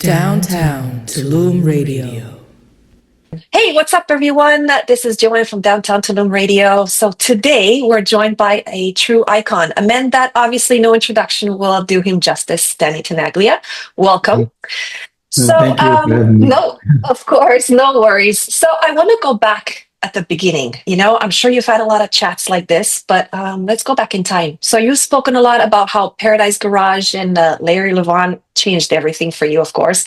Downtown Tulum Radio. Hey, what's up, everyone? This is Joanne from Downtown Tulum Radio. So today we're joined by a true icon, a man that obviously no introduction will do him justice, Danny Tenaglia. Welcome. Thank you. No, of course, no worries. So I want to go back at the beginning. I'm sure you've had a lot of chats like this, but let's go back in time. So you've spoken a lot about how Paradise Garage and Larry Levan changed everything for you, of course.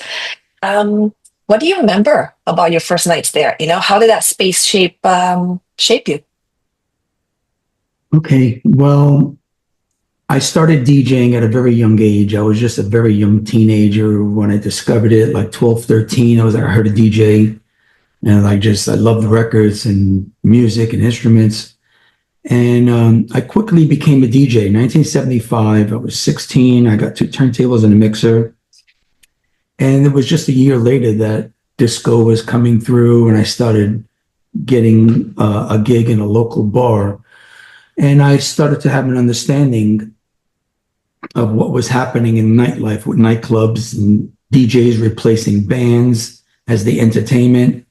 What do you remember about your first nights there? How did that space shape you? Okay, well, I started DJing at a very young age. I was just a very young teenager when I discovered it, like 12, 13. I heard a DJ, and I loved records and music and instruments. And I quickly became a DJ. In 1975, I was 16. I got 2 turntables and a mixer. And it was just a year later that disco was coming through, and I started getting a gig in a local bar. And I started to have an understanding of what was happening in nightlife with nightclubs and DJs replacing bands as the entertainment.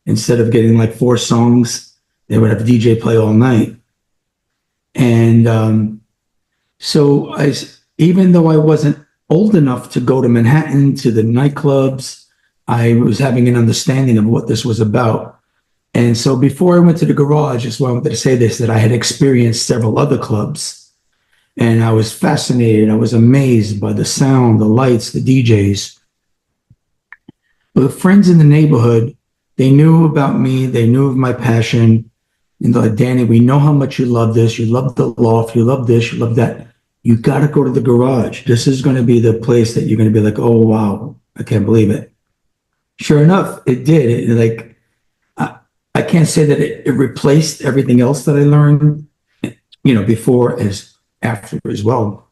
Instead of getting like 4 songs, they would have a DJ play all night. And so even though I wasn't old enough to go to Manhattan, to the nightclubs, I was having an understanding of what this was about. And so before I went to the garage, just wanted to say this, that I had experienced several other clubs, and I was fascinated. I was amazed by the sound, the lights, the DJs. But the friends in the neighborhood, they knew about me. They knew of my passion. And they're like, Danny, we know how much you love this. You love the loft. You love this. You love that. You got to go to the garage. This is going to be the place that you're going to be like, oh, wow, I can't believe it. Sure enough, it did. I can't say that it replaced everything else that I learned, before as after as well.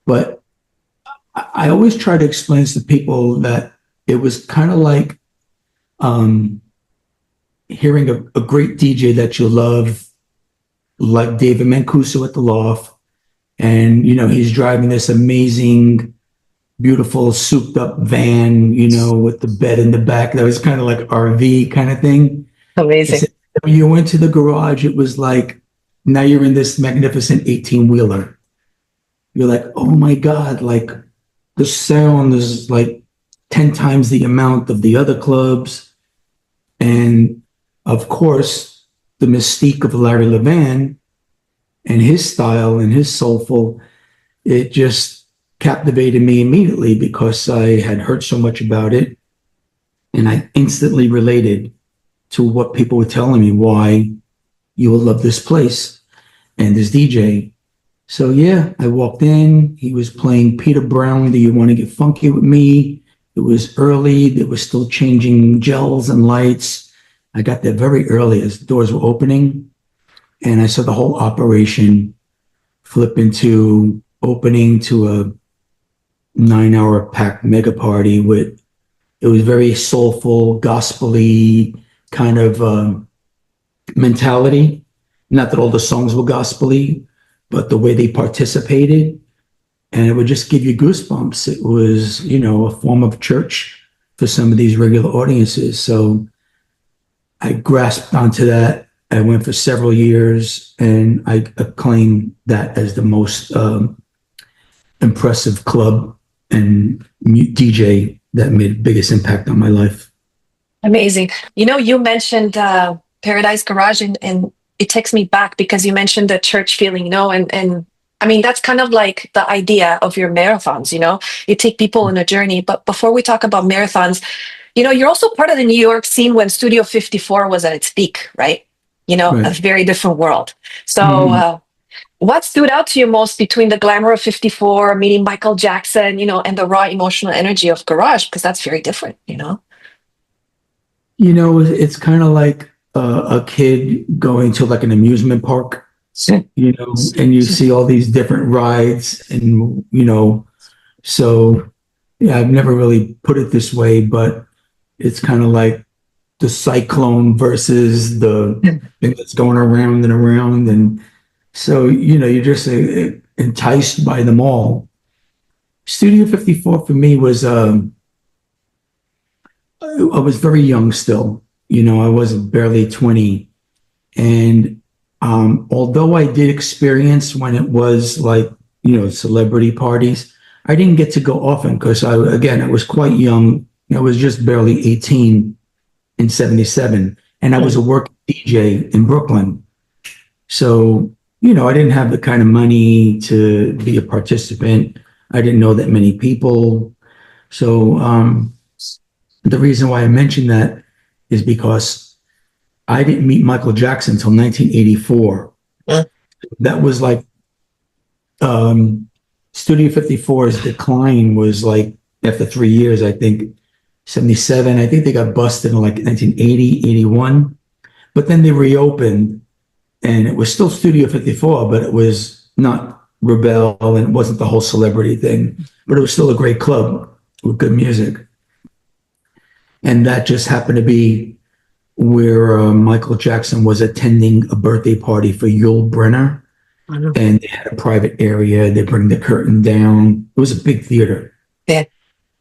But I always try to explain to people that it was kind of like hearing a great DJ that you love, like David Mancuso at the Loft. And, he's driving this amazing, beautiful, souped up van, with the bed in the back. That was kind of like RV kind of thing. Amazing. When you went to the garage, it was like, now you're in this magnificent 18-wheeler. You're like, oh my God, like the sound is like 10 times the amount of the other clubs. And of course, the mystique of Larry Levan and his style and his soulful, it just captivated me immediately because I had heard so much about it. And I instantly related to what people were telling me, why you will love this place and this DJ. So yeah, I walked in, he was playing Peter Brown, Do You Want to Get Funky With Me? It was early, they were still changing gels and lights. I got there very early as the doors were opening. And I saw the whole operation flip into opening to a 9-hour packed mega party it was very soulful, gospel-y kind of mentality. Not that all the songs were gospel-y, but the way they participated. And it would just give you goosebumps. It was, a form of church for some of these regular audiences. So I grasped onto that. I went for several years, and I acclaim that as the most impressive club and DJ that made the biggest impact on my life. Amazing. You mentioned Paradise Garage, and it takes me back because you mentioned the church feeling, and I mean, that's kind of like the idea of your marathons, you take people on a journey. But before we talk about marathons, you're also part of the New York scene when Studio 54 was at its peak, right? Right. A very different world. So what stood out to you most between the glamour of 54, meeting Michael Jackson, and the raw emotional energy of Garage? Because that's very different, It's kind of like a kid going to like an amusement park, and you see all these different rides and, so yeah, I've never really put it this way, but it's kind of like the cyclone versus the thing that's going around and around. And so, you're just enticed by them all. Studio 54 for me was, I was very young still. I was barely 20. And although I did experience when it was like, celebrity parties, I didn't get to go often because I was quite young. I was just barely 18 in 77. And I was a working DJ in Brooklyn. So, I didn't have the kind of money to be a participant. I didn't know that many people. So the reason why I mentioned that is because I didn't meet Michael Jackson until 1984. That was like Studio 54's decline was like after 3 years, I think 77. I think they got busted in like 1980, 81. But then they reopened and it was still Studio 54, but it was not Rebel and it wasn't the whole celebrity thing, but it was still a great club with good music. And that just happened to be where Michael Jackson was attending a birthday party for Yul Brynner. And they had a private area. They bring the curtain down. It was a big theater. Yeah.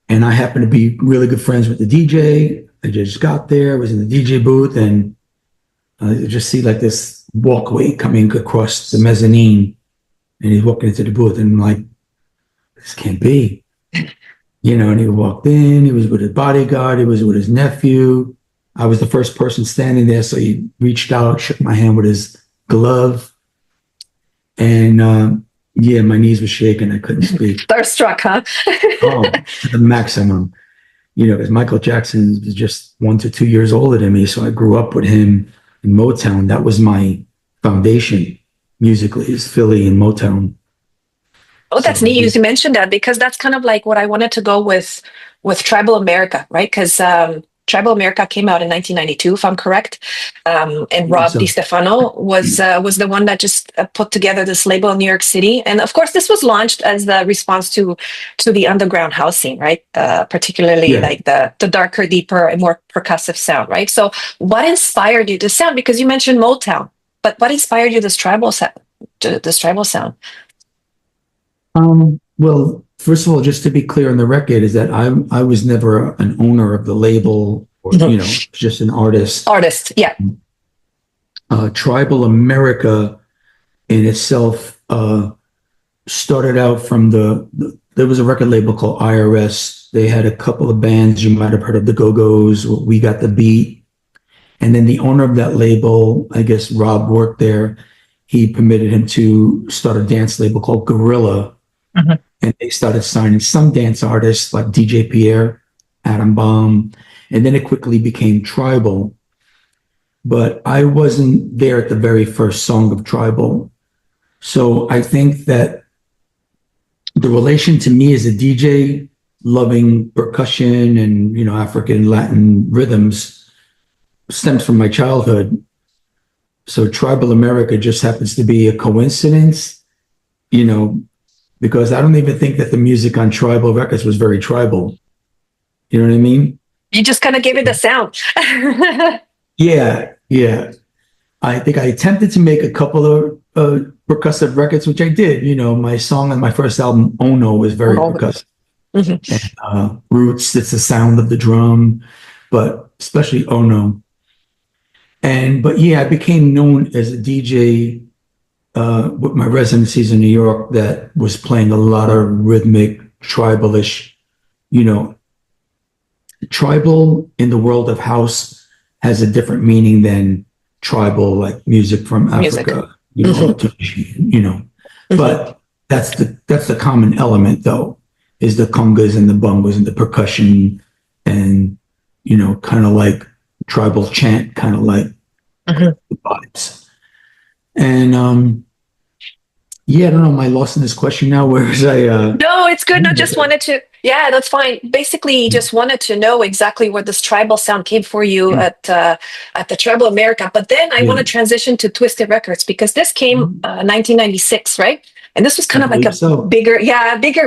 And I happened to be really good friends with the DJ. I just got there, was in the DJ booth, and I just see like this walkway coming across the mezzanine. And he's walking into the booth, and I'm like, this can't be. And he walked in. He was with his bodyguard. He was with his nephew. I was the first person standing there, so he reached out, shook my hand with his glove. And my knees were shaking. I couldn't speak. Starstruck, huh? Oh, to the maximum. Because Michael Jackson was just 1 to 2 years older than me. So I grew up with him in Motown. That was my foundation musically, is Philly and Motown. Oh, that's neat. You mentioned that because that's kind of like what I wanted to go with Tribal America, right? Because Tribal America came out in 1992, if I'm correct. And Rob DiStefano was the one that just put together this label in New York City. And of course, this was launched as the response to the underground house scene, right? Particularly like the darker, deeper, and more percussive sound, right? So what inspired you this sound? Because you mentioned Motown, but what inspired you this tribal sound? Well, first of all, just to be clear on the record, is that I was never an owner of the label or, just an artist. Artist, yeah. Tribal America in itself started out from there was a record label called IRS. They had a couple of bands. You might have heard of the Go-Go's, We Got the Beat. And then the owner of that label, I guess Rob worked there, he permitted him to start a dance label called Gorilla. And they started signing some dance artists like DJ Pierre, Adam Baum, and then it quickly became Tribal. But I wasn't there at the very first song of Tribal. So I think that the relation to me as a DJ, loving percussion and, African Latin rhythms, stems from my childhood. So Tribal America just happens to be a coincidence, because I don't even think that the music on Tribal Records was very tribal. You know what I mean? You just kind of gave it the sound. Yeah. I think I attempted to make a couple of percussive records, which I did. My song on my first album, Oh No, was very percussive. And, Roots, it's the sound of the drum, but especially Oh No. But I became known as a DJ with my residencies in New York that was playing a lot of rhythmic, tribalish, tribal in the world of house has a different meaning than tribal, like music from Africa, but that's the common element though, is the congas and the bongos and the percussion and, kind of like tribal chant, kind of like the vibes. And, I don't know. Am I lost in this question now? Where was I? No, it's good. No, just wanted to. Yeah, that's fine. Basically, just wanted to know exactly where this tribal sound came for you at the Tribal America. But then I want to transition to Twisted Records because this came 1996, right? And this was kind of like a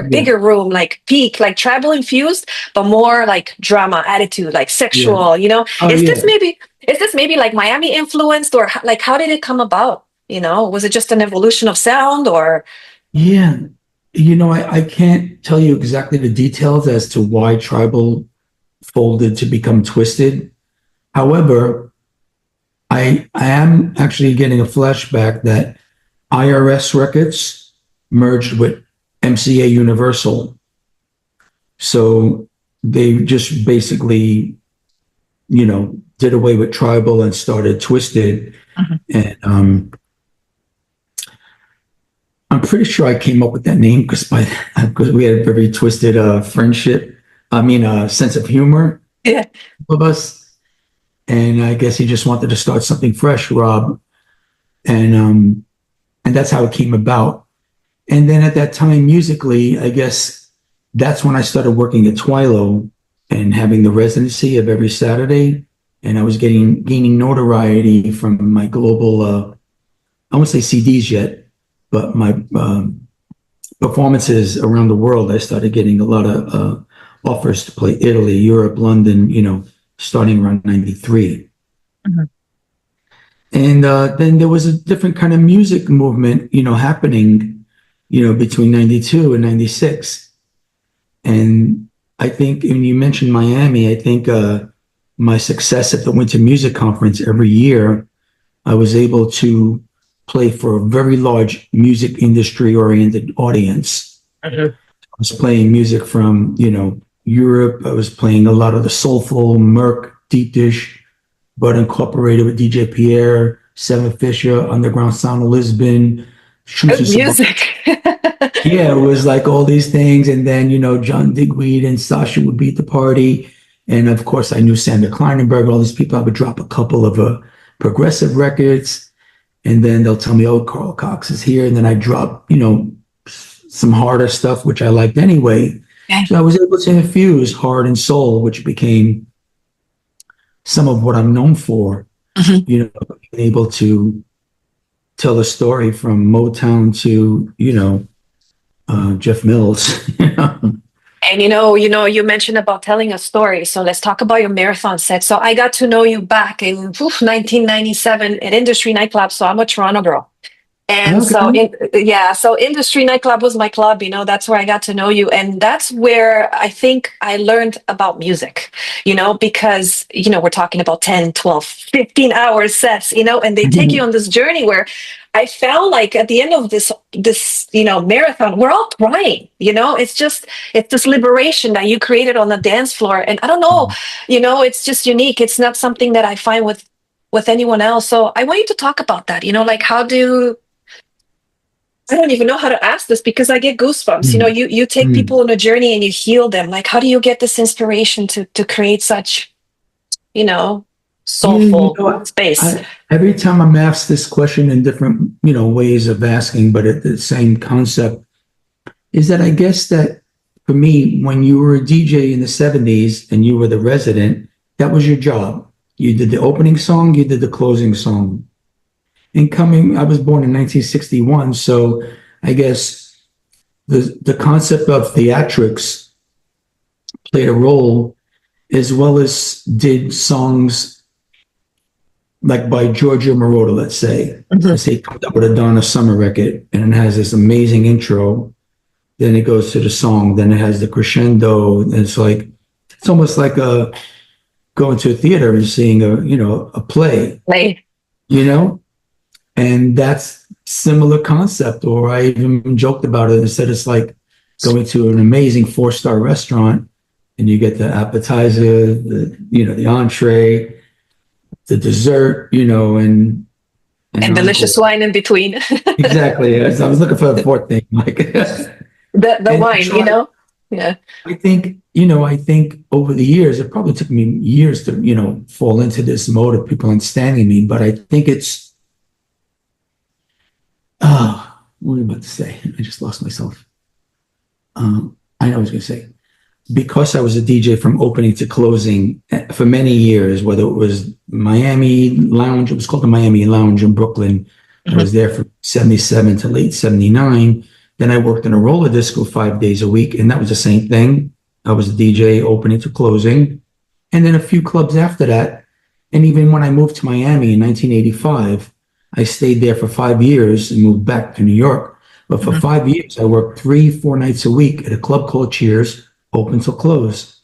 bigger room, like peak, like tribal infused, but more like drama, attitude, like sexual. Is this maybe like Miami influenced, or like how did it come about? Was it just an evolution of sound, or? Yeah, I can't tell you exactly the details as to why Tribal folded to become Twisted. However, I am actually getting a flashback that IRS Records merged with MCA Universal. So they just basically, did away with Tribal and started Twisted. And I'm pretty sure I came up with that name because we had a very twisted friendship. Sense of humor. Yeah. Of us. And I guess he just wanted to start something fresh, Rob. And that's how it came about. And then at that time, musically, I guess that's when I started working at Twilo and having the residency of every Saturday. And I was gaining notoriety from my global, I won't say CDs yet, but my performances around the world. I started getting a lot of offers to play Italy, Europe, London, starting around 93. And then there was a different kind of music movement, happening, between 92 and 96. And I think when you mentioned Miami, I think my success at the Winter Music Conference every year, I was able to play for a very large music industry oriented audience. I was playing music from, Europe. I was playing a lot of the soulful, Merc, deep dish, but incorporated with DJ Pierre, Seven Fisher, Underground Sound of Lisbon. Good music. Yeah, it was like all these things. And then, John Digweed and Sasha would beat the party. And of course, I knew Sander Kleinenberg, all these people. I would drop a couple of progressive records. And then they'll tell me, oh, Carl Cox is here. And then I drop, some harder stuff, which I liked anyway. Okay. So I was able to infuse hard and soul, which became some of what I'm known for, being able to tell a story from Motown to, Jeff Mills. And you mentioned about telling a story. So let's talk about your marathon set. So I got to know you back in 1997 at Industry Nightclub. So I'm a Toronto girl. And so Industry Nightclub was my club, that's where I got to know you. And that's where I think I learned about music, because, we're talking about 10, 12, 15 hour sets, and they take you on this journey where I felt like at the end of this marathon, we're all crying, it's this liberation that you created on the dance floor. And I don't know, it's just unique. It's not something that I find with anyone else. So I want you to talk about that, I don't even know how to ask this because I get goosebumps. You take people on a journey and you heal them. Like, how do you get this inspiration to create such, soulful space? Every time I'm asked this question in different, ways of asking, but at the same concept, is that I guess that for me, when you were a DJ in the 70s and you were the resident, that was your job. You did the opening song, you did the closing song. I was born in 1961, so I guess the concept of theatrics played a role, as well as did songs like by Giorgio Moroder, let's say. Let's say it comes up with a Donna Summer record, and it has this amazing intro. Then it goes to the song, then it has the crescendo, and it's almost like going to a theater and seeing a play. And that's similar concept, or I even joked about it and said it's like going to an amazing 4-star restaurant and you get the appetizer, the entree, the dessert, and delicious wine in between. Exactly. I was looking for the fourth thing, like the wine, Yeah. I think over the years, it probably took me years to, fall into this mode of people understanding me, but I think it's what am I about to say? I just lost myself. I know what I was going to say. Because I was a DJ from opening to closing for many years, whether it was Miami Lounge, it was called the Miami Lounge in Brooklyn. I was there from 77 to late 79. Then I worked in a roller disco 5 days a week, and that was the same thing. I was a DJ opening to closing. And then a few clubs after that. And even when I moved to Miami in 1985, I stayed there for 5 years and moved back to New York. But for 5 years, I worked 3-4 nights a week at a club called Cheers, open till close.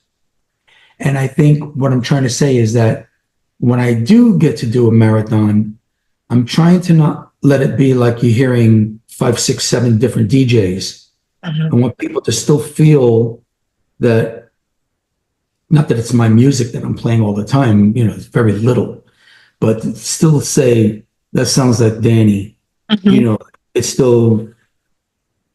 And I think what I'm trying to say is that when I do get to do a marathon, I'm trying to not let it be like you're hearing 5, 6, 7 different DJs. I want people to still feel that, not that it's my music that I'm playing all the time, it's very little, but still say, that sounds like Danny. It's still,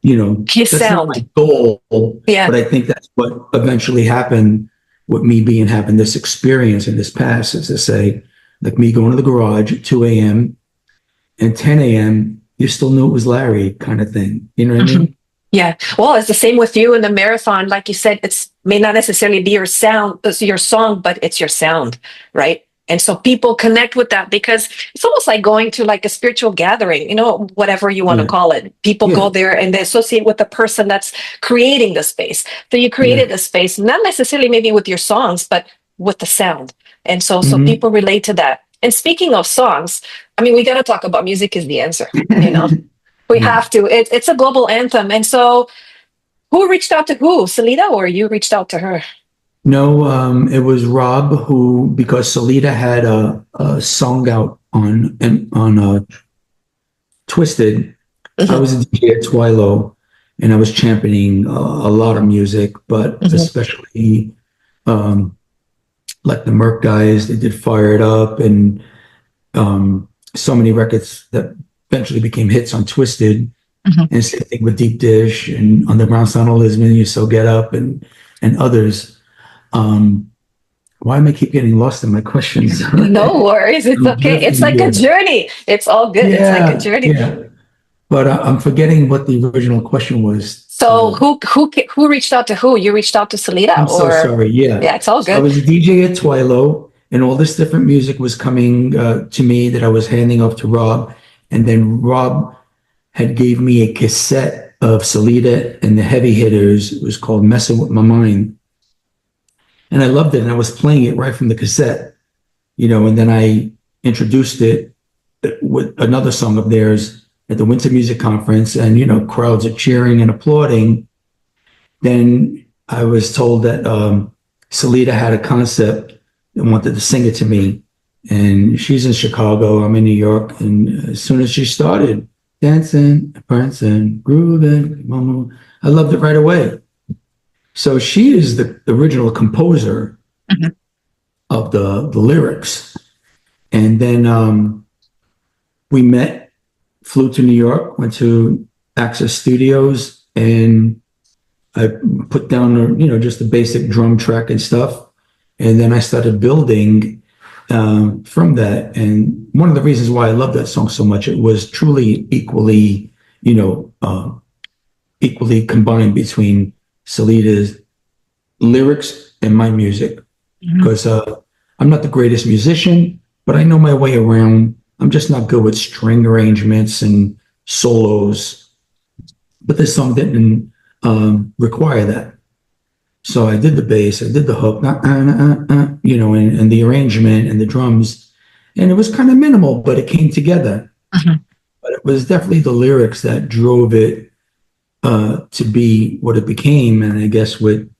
His that's sound. not my goal, but I think that's what eventually happened with me having this experience in this past, is to say, like me going to the garage at 2 a.m. and 10 a.m., you still knew it was Larry, kind of thing. You know what I mean? Yeah. Well, it's the same with you in the marathon. Like you said, it's may not necessarily be your sound, it's your song, but it's your sound, right? And so people connect with that because it's almost like going to like a spiritual gathering, whatever you want to call it. People go there and they associate with the person that's creating the space. So you created a space, not necessarily maybe with your songs, but with the sound. And so people relate to that. And speaking of songs, I mean, we got to talk about music is the answer, We have to. It's a global anthem. And so who reached out to who? Salida, or you reached out to her? No, it was Rob who, because Salida had a song out on Twisted. I was a DJ at Twilo, and I was championing a lot of music, but especially like the Merc guys. They did Fire It Up, and so many records that eventually became hits on Twisted. And same thing with Deep Dish and Underground Sound of Lisbon, You So Get Up, and others. Why am I keep getting lost in my questions? No worries. It's okay. It's like a journey. It's all good. It's like a journey. Yeah. But I'm forgetting what the original question was. So who reached out to who? You reached out to Salida? I'm so sorry. Yeah. Yeah, it's all good. I was a DJ at Twilo, and all this different music was coming to me that I was handing off to Rob. And then Rob had gave me a cassette of Salida and the Heavy Hitters. It was called Messing With My Mind. And I loved it. And I was playing it right from the cassette, and then I introduced it with another song of theirs at the Winter Music Conference, and, crowds are cheering and applauding. Then I was told that Salida had a concept and wanted to sing it to me. And she's in Chicago, I'm in New York. And as soon as she started dancing, prancing, grooving, I loved it right away. So she is the original composer of the lyrics. And then we met, flew to New York, went to Access Studios, and I put down, just the basic drum track and stuff. And then I started building from that. And one of the reasons why I love that song so much, it was truly equally combined between Salida's lyrics and my music, because I'm not the greatest musician, but I know my way around. I'm just not good with string arrangements and solos, but this song didn't require that. So I did the bass, I did the hook, and the arrangement and the drums, and it was kind of minimal, but it came together. But it was definitely the lyrics that drove it to be what it became. And I guess with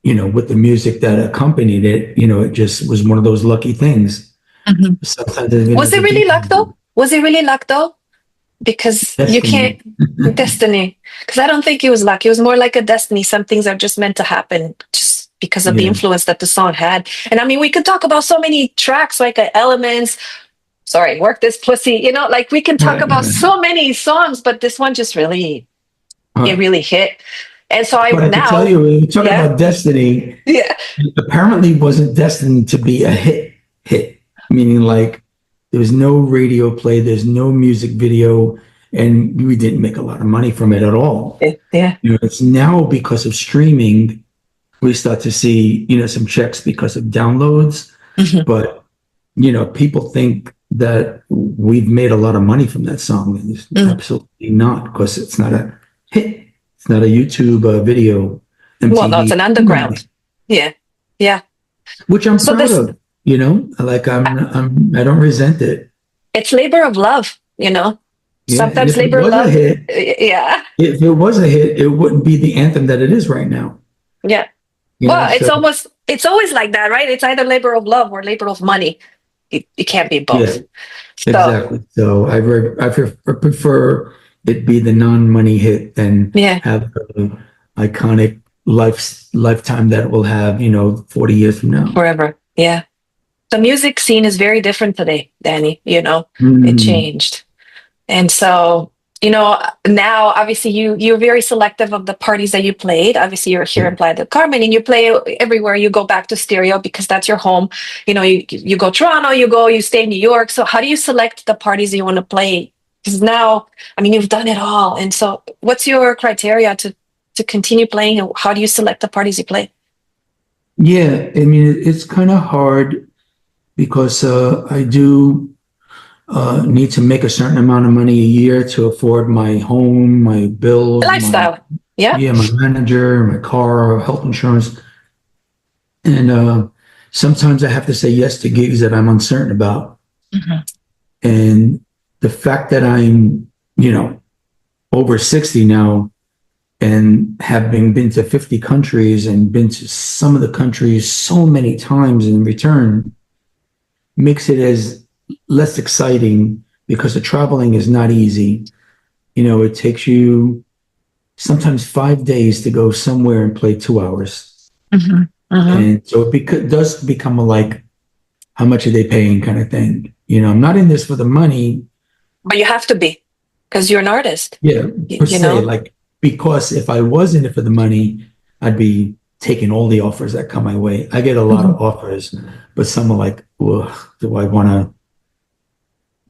the music that accompanied it, it just was one of those lucky things. Was it really luck though? Because Destiny. You can't destiny. Because I don't think it was luck. It was more like a destiny. Some things are just meant to happen just because of the influence that the song had. And I mean, we could talk about so many tracks like Elements. Sorry, Work This Pussy. Like we can talk about so many songs, but this one just really, it really hit. And so I can tell you, when you talk about destiny, it apparently wasn't destined to be a hit, meaning like there was no radio play, there's no music video, and we didn't make a lot of money from it at all. Yeah. It's now because of streaming, we start to see, some checks because of downloads, but, people think that we've made a lot of money from that song. And it's absolutely not, because it's not a hit. It's not a YouTube video. MTV. Well, no, it's an underground. Yeah. Which I'm proud of. Like I don't resent it. It's labor of love. Yeah, and Sometimes if it labor was a love. hit, Yeah. if it was a hit, it wouldn't be the anthem that it is right now. Yeah. You know, Well, so it's always like that, right? It's either labor of love or labor of money. It can't be yeah, both. So, exactly. So I prefer it be the non-money hit than yeah, have the iconic lifetime that it will have, 40 years from now. forever. Yeah. The music scene is very different today, Danny. It Mm, changed. And so, now obviously you're very selective of the parties that you played. Obviously, you're here yeah. in Playa del Carmen and you play everywhere you go back to stereo because that's your home. You go Toronto, you stay in New York. So how do you select the parties you want to play? Because now, I mean, you've done it all. And so what's your criteria to continue playing? And how do you select the parties you play? Yeah, I mean, it's kind of hard because I do need to make a certain amount of money a year to afford my home, my bills, Lifestyle. Yeah. my manager, my car, health insurance. And sometimes I have to say yes to gigs that I'm uncertain about. Mhm. And the fact that I'm, over 60 now and having been to 50 countries and been to some of the countries so many times in return makes it as less exciting because the traveling is not easy. It takes you sometimes 5 days to go somewhere and play 2 hours. Mhm. Mhm. And so does become a like, how much are they paying kind of thing. I'm not in this for the money. But you have to be because you're an artist, Yeah, per you se, know? like, because if I was in it for the money, I'd be taking all the offers that come my way. I get a lot of Mhm. offers, but some are like, well, do I want to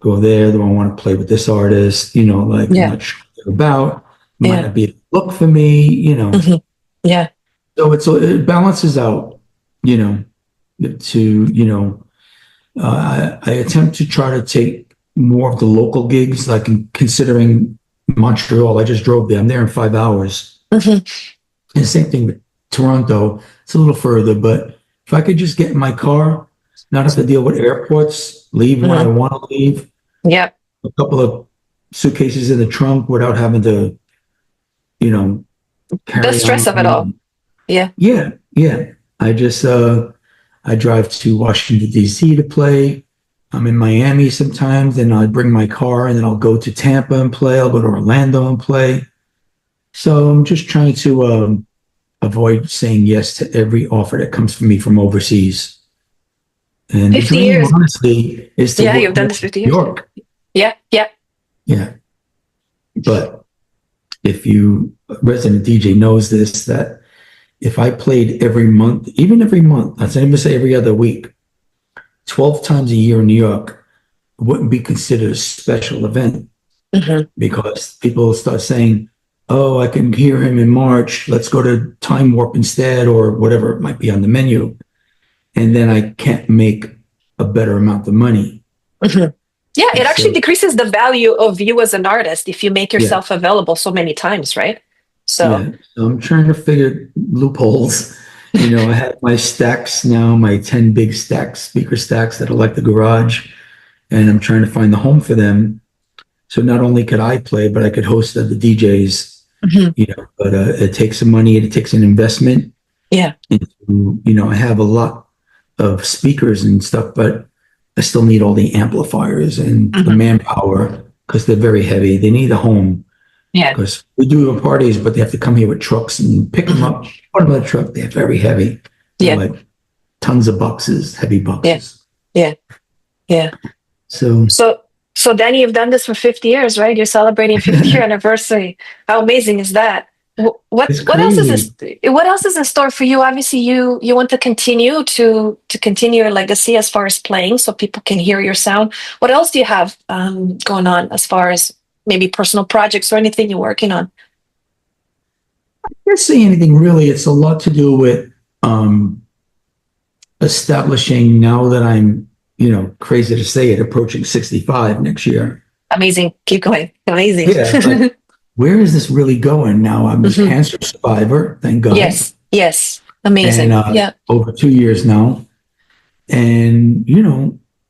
go there? Do I want to play with this artist? Like, I'm Yeah. not sure what they're about. Might Yeah. not be a look for me. Mhm. Yeah. So it balances out, you know, to, I attempt to try to take more of the local gigs, like considering Montreal. I just drove there. I'm there in 5 hours. Mhm. And same thing with Toronto. It's a little further, but if I could just get in my car, not have to deal with airports, leave when I Mhm. want to leave, Yeah. a couple of suitcases in the trunk without having to, you know, The carry stress of it all. on. Yeah. Yeah, yeah. I drive to Washington, D.C. to play. I'm in Miami sometimes, and I bring my car, and then I'll go to Tampa and play. I'll go to Orlando and play. So I'm just trying to avoid saying yes to every offer that comes from me from overseas. And the 50 dream, years. honestly, is to Yeah, work you've done more this in 50 New years. York. Yeah. Yeah. Yeah. But if you, a resident DJ knows this, that if I played every month, even every month, I'd even say every other week, 12 times a year in New York, it wouldn't be considered a special event Mhm. because people start saying, oh, I can hear him in March. Let's go to Time Warp instead, or whatever it might be on the menu. And then I can't make a better amount of money. Mhm. Yeah, it And actually so, decreases the value of you as an artist if you make yeah, yourself available so many times, right? So, yeah. So I'm trying to figure loopholes. I have my stacks now, my 10 big stacks, speaker stacks that are like the garage, and I'm trying to find the home for them. So not only could I play, but I could host other DJs, mhm. but it takes some money, it takes an investment. Yeah. I have a lot of speakers and stuff, but I still need all the amplifiers and the Mhm. manpower because they're very heavy. They need a home Yeah. because we do have parties, but they have to come here with trucks and pick them Mhm. up, put them in the truck. They're very heavy. They're Yeah. like tons of boxes, heavy Yeah. boxes. Yeah. Yeah. So So Danny, you've done this for 50 years, right? You're celebrating 50-year anniversary. How amazing is that? What it's what else is crazy. this? What else is in store for you? Obviously, you want to continue your legacy as far as playing, so people can hear your sound. What else do you have going on as far as maybe personal projects or anything you're working on? I can't say anything really. It's a lot to do with establishing now that I'm, crazy to say it, approaching 65 next year. Amazing. Keep going. Amazing. Yeah, like where is this really going now? I'm a Mhm. cancer survivor, thank God, Yes. Yes. and Amazing. Yeah. over 2 years now, and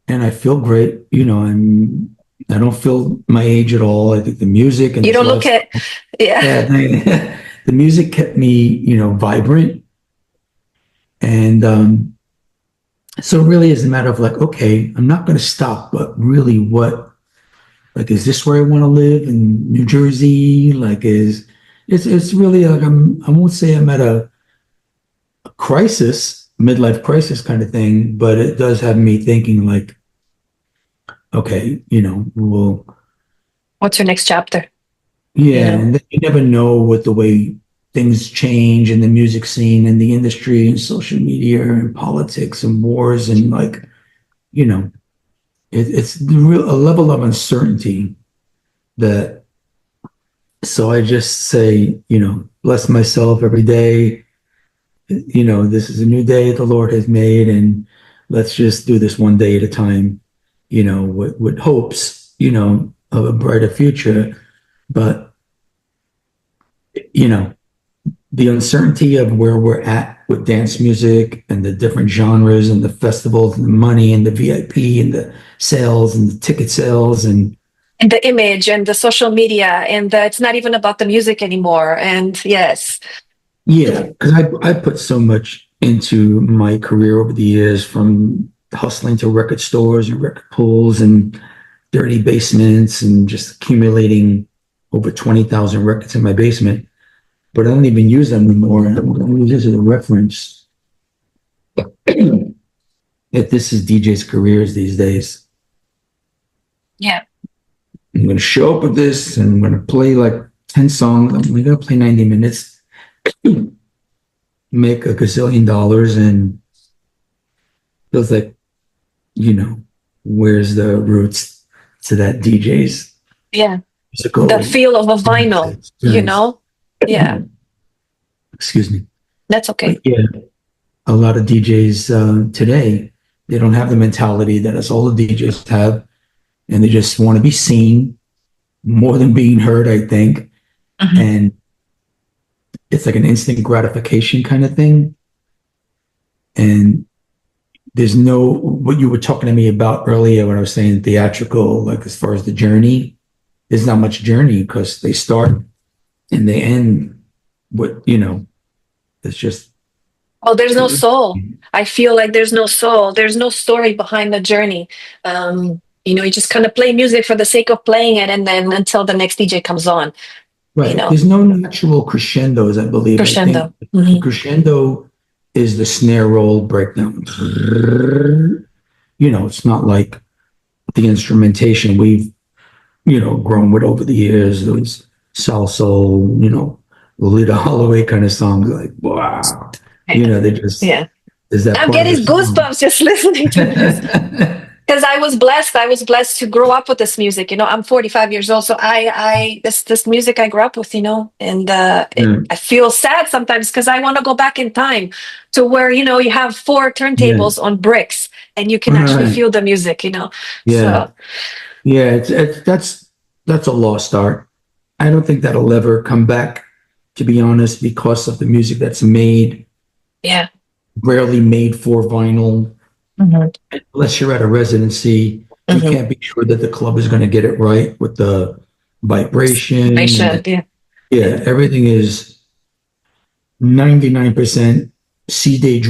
and I feel great. I'm I don't feel my age at all. I think the music and You don't look at, yeah. the music kept me, vibrant. And so it really is a matter of like, okay, I'm not going to stop, but really is this where I want to live in New Jersey? It's really like I won't say I'm at a crisis, midlife crisis kind of thing, but it does have me thinking like, okay, well, What's your next chapter? yeah, and then you never know what the way things change in the music scene and the industry and social media and politics and wars and it's a level of uncertainty that. So I just say, bless myself every day. This is a new day the Lord has made, and let's just do this one day at a time. With hopes, of a brighter future, but the uncertainty of where we're at with dance music and the different genres and the festivals and the money and the VIP and the sales and the ticket sales and the image and the social media and it's not even about the music anymore. And yes. Yeah, because I put so much into my career over the years, from hustling to record stores and record pools and dirty basements and just accumulating over 20,000 records in my basement. But I don't even use them anymore. I use this as a reference. If this is DJ's careers these days. Yeah. I'm going to show up with this and I'm going to play like 10 songs. We're going to play 90 minutes, make $1 gazillion, and feels like, where's the roots to that DJ's musical, the feel of a vinyl, experience. Yeah. Excuse me. That's okay. But yeah, a lot of DJs today, they don't have the mentality that us older DJs have, and they just want to be seen more than being heard, I think. Mm-hmm. And it's like an instant gratification kind of thing. And there's what you were talking to me about earlier when I was saying theatrical, like as far as the journey, there's not much journey because they start and they end with, it's just. Oh, there's no soul. I feel like there's no soul. There's no story behind the journey. You just kind of play music for the sake of playing it, and then until the next DJ comes on. Right. There's no natural crescendos, I believe. Crescendo. The crescendo is the snare roll breakdown. It's not like the instrumentation we've, grown with over the years. Those salsa, Lolita Holloway kind of songs, like, wow. They just, is that I'm getting goosebumps just listening to this. Because I was blessed to grow up with this music. I'm 45 years old, so this music I grew up with, and I feel sad sometimes because I want to go back in time to where you have 4 turntables on bricks and you can actually feel the music. So. That's a lost art. I don't think that'll ever come back, to be honest, because of the music that's made. Yeah, rarely made for vinyl. Mm-hmm. Unless you're at a residency, you can't be sure that the club is going to get it right with the vibration. Everything is 99% CDJ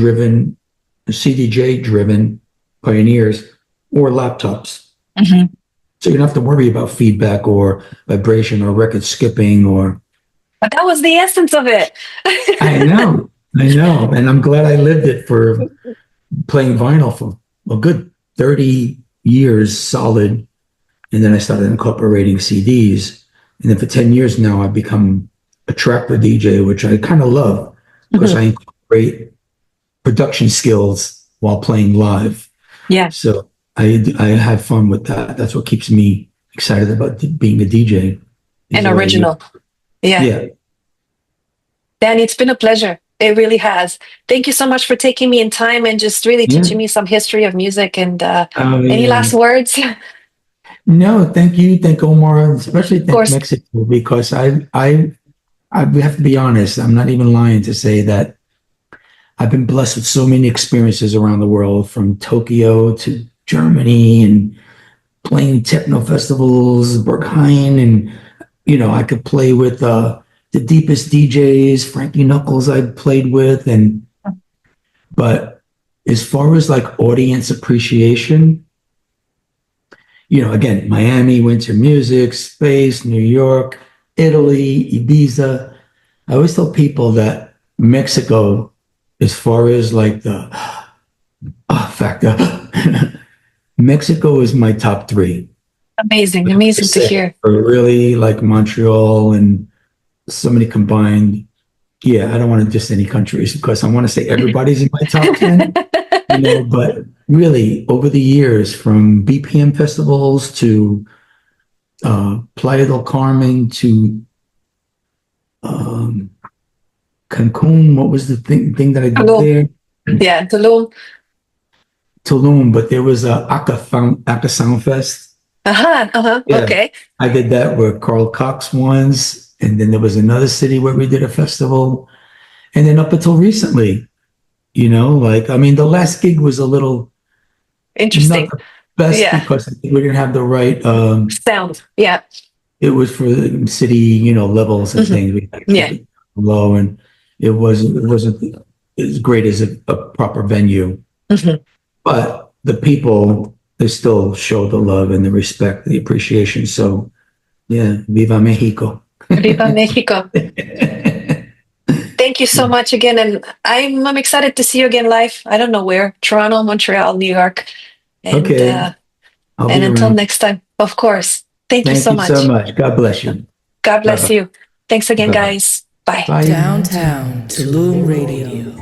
driven pioneers or laptops. Mm-hmm. So you don't have to worry about feedback or vibration or record skipping But that was the essence of it. I know. And I'm glad I lived it for playing vinyl for a good 30 years solid. And then I started incorporating CDs. And then for 10 years now, I've become a trapper DJ, which I kind of love because I incorporate production skills while playing live. Yeah. So I have fun with that. That's what keeps me excited about being a DJ. And original. Yeah. Danny, it's been a pleasure. It really has. Thank you so much for taking me in time and just really teaching me some history of music. And any last words? No, thank you. Thank Omar, especially thank Mexico, because I have to be honest. I'm not even lying to say that I've been blessed with so many experiences around the world, from Tokyo to Germany and playing techno festivals, Berghain, and I could play with the deepest DJs, Frankie Knuckles I played with, but as far as like audience appreciation, again, Miami, Winter Music, Space, New York, Italy, Ibiza. I always tell people that Mexico, as far as like the factor, Mexico is my top three. Amazing to hear. Or really like Montreal and so many combined. Yeah, I don't want to diss any countries because I want to say everybody's in my top 10. But really over the years, from BPM festivals to Playa del Carmen to Cancun. What was the thing that I did Tulum. there? Yeah, Tulum. But there was a Aka Sound Fest. Yeah, okay. I did that with Carl Cox once, and then there was another city where we did a festival, and then up until recently, the last gig was a little Interesting. not the best because I think we didn't have the right sound. Yeah. It was for the city, levels and things. We had to keep it low, and it wasn't as great as a proper venue. But the people, they still show the love and the respect, the appreciation. So, yeah, Viva Mexico. Viva Mexico. Thank you so much again. And I'm excited to see you again live. I don't know where. Toronto, Montreal, New York. And, Okay. And until next time, of course. Thank you so much. Thank you so much. God bless you. God bless you. Thanks again, Bye-bye. guys. Bye. Bye. Downtown Tulum Radio.